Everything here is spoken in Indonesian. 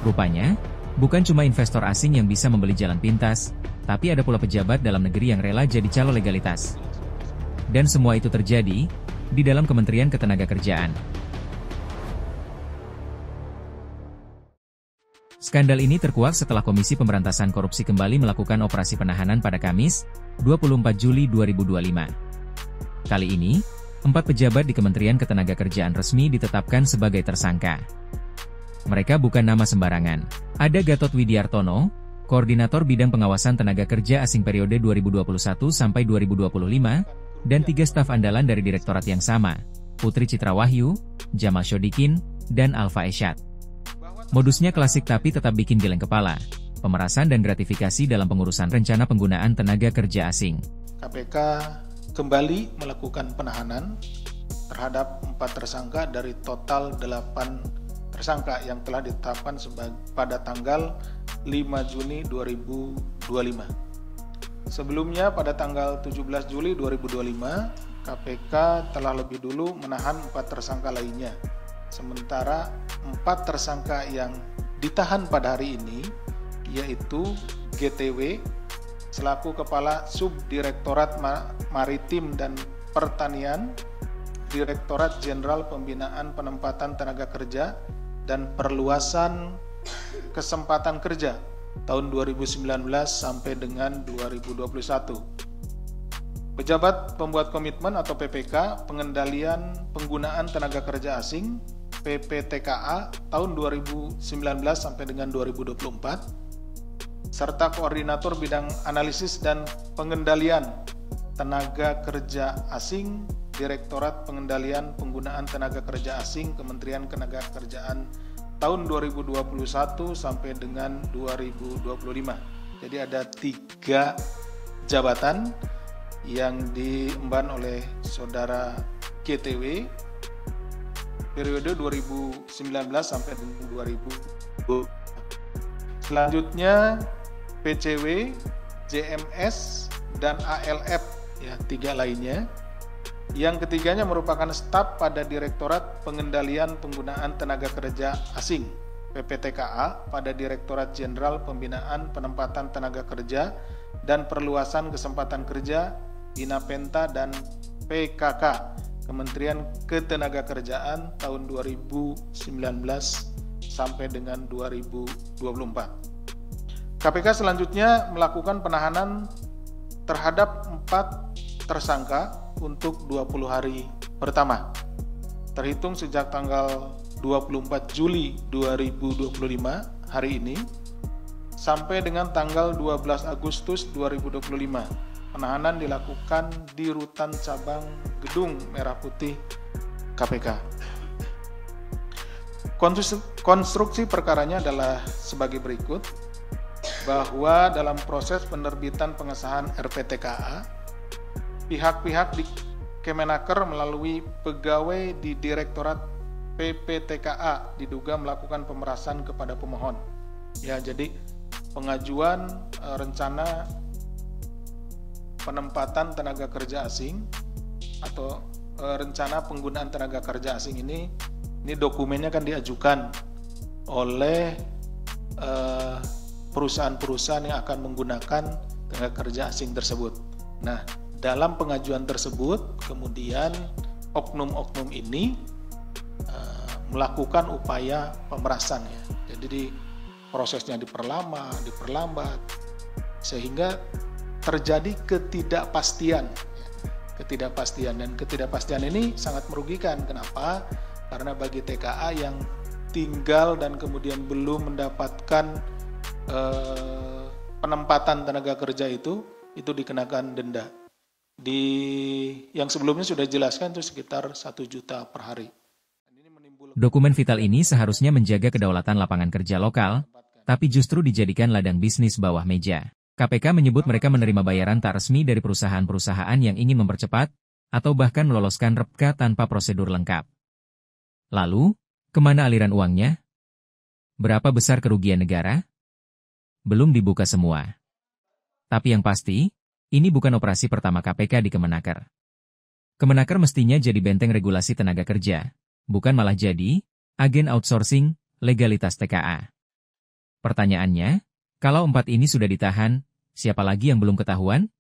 Rupanya, bukan cuma investor asing yang bisa membeli jalan pintas, tapi ada pula pejabat dalam negeri yang rela jadi calo legalitas. Dan semua itu terjadi di dalam Kementerian Ketenagakerjaan. Skandal ini terkuak setelah Komisi Pemberantasan Korupsi kembali melakukan operasi penahanan pada Kamis, 24 Juli 2025. Kali ini, 4 pejabat di Kementerian Ketenagakerjaan resmi ditetapkan sebagai tersangka. Mereka bukan nama sembarangan. Ada Gatot Widiartono, Koordinator Bidang Pengawasan Tenaga Kerja Asing periode 2021 sampai 2025, dan 3 staf andalan dari direktorat yang sama, Putri Citra Wahyu, Jamal Syodikin, dan Alfa Esyad. Modusnya klasik tapi tetap bikin geleng kepala, pemerasan dan gratifikasi dalam pengurusan rencana penggunaan tenaga kerja asing. KPK kembali melakukan penahanan terhadap 4 tersangka dari total 8 tersangka yang telah ditetapkan pada tanggal 5 Juni 2025. Sebelumnya pada tanggal 17 Juli 2025, KPK telah lebih dulu menahan 4 tersangka lainnya. Sementara 4 tersangka yang ditahan pada hari ini yaitu GTW selaku Kepala Subdirektorat Maritim dan Pertanian, Direktorat Jenderal Pembinaan Penempatan Tenaga Kerja dan Perluasan Kesempatan Kerja tahun 2019 sampai dengan 2021. Pejabat Pembuat Komitmen atau PPK Pengendalian Penggunaan Tenaga Kerja Asing PPTKA tahun 2019 sampai dengan 2024, serta Koordinator Bidang Analisis dan Pengendalian Tenaga Kerja Asing Direktorat Pengendalian Penggunaan Tenaga Kerja Asing Kementerian Ketenagakerjaan tahun 2021 sampai dengan 2025. Jadi ada 3 jabatan yang diemban oleh saudara GTW periode 2019 sampai dengan 2020. Selanjutnya PCW, JMS, dan ALF, ya 3 lainnya. Yang ketiganya merupakan staf pada Direktorat Pengendalian Penggunaan Tenaga Kerja Asing PPTKA pada Direktorat Jenderal Pembinaan Penempatan Tenaga Kerja dan Perluasan Kesempatan Kerja Inapenta dan PKK Kementerian Ketenagakerjaan tahun 2019 sampai dengan 2024. KPK selanjutnya melakukan penahanan terhadap 4 tersangka untuk 20 hari pertama, terhitung sejak tanggal 24 Juli 2025 hari ini sampai dengan tanggal 12 Agustus 2025. Penahanan dilakukan di Rutan Cabang Gedung Merah Putih KPK. Konstruksi perkaranya adalah sebagai berikut, bahwa dalam proses penerbitan pengesahan RPTKA, pihak-pihak di Kemenaker melalui pegawai di Direktorat PPTKA diduga melakukan pemerasan kepada pemohon. Ya, jadi pengajuan rencana penempatan tenaga kerja asing atau rencana penggunaan tenaga kerja asing ini dokumennya kan diajukan oleh perusahaan-perusahaan yang akan menggunakan tenaga kerja asing tersebut. Nah, dalam pengajuan tersebut kemudian oknum-oknum ini melakukan upaya pemerasan ya. Jadi prosesnya diperlambat sehingga terjadi ketidakpastian dan ketidakpastian ini sangat merugikan. Kenapa? Karena bagi TKA yang tinggal dan kemudian belum mendapatkan penempatan tenaga kerja itu dikenakan denda. Yang sebelumnya sudah dijelaskan itu sekitar 1 juta per hari. Dokumen vital ini seharusnya menjaga kedaulatan lapangan kerja lokal, tapi justru dijadikan ladang bisnis bawah meja. KPK menyebut mereka menerima bayaran tak resmi dari perusahaan-perusahaan yang ingin mempercepat, atau bahkan meloloskan RPK tanpa prosedur lengkap. Lalu, kemana aliran uangnya? Berapa besar kerugian negara? Belum dibuka semua. Tapi yang pasti, ini bukan operasi pertama KPK di Kemenaker. Kemenaker mestinya jadi benteng regulasi tenaga kerja, bukan malah jadi agen outsourcing legalitas TKA. Pertanyaannya, kalau 4 ini sudah ditahan, siapa lagi yang belum ketahuan?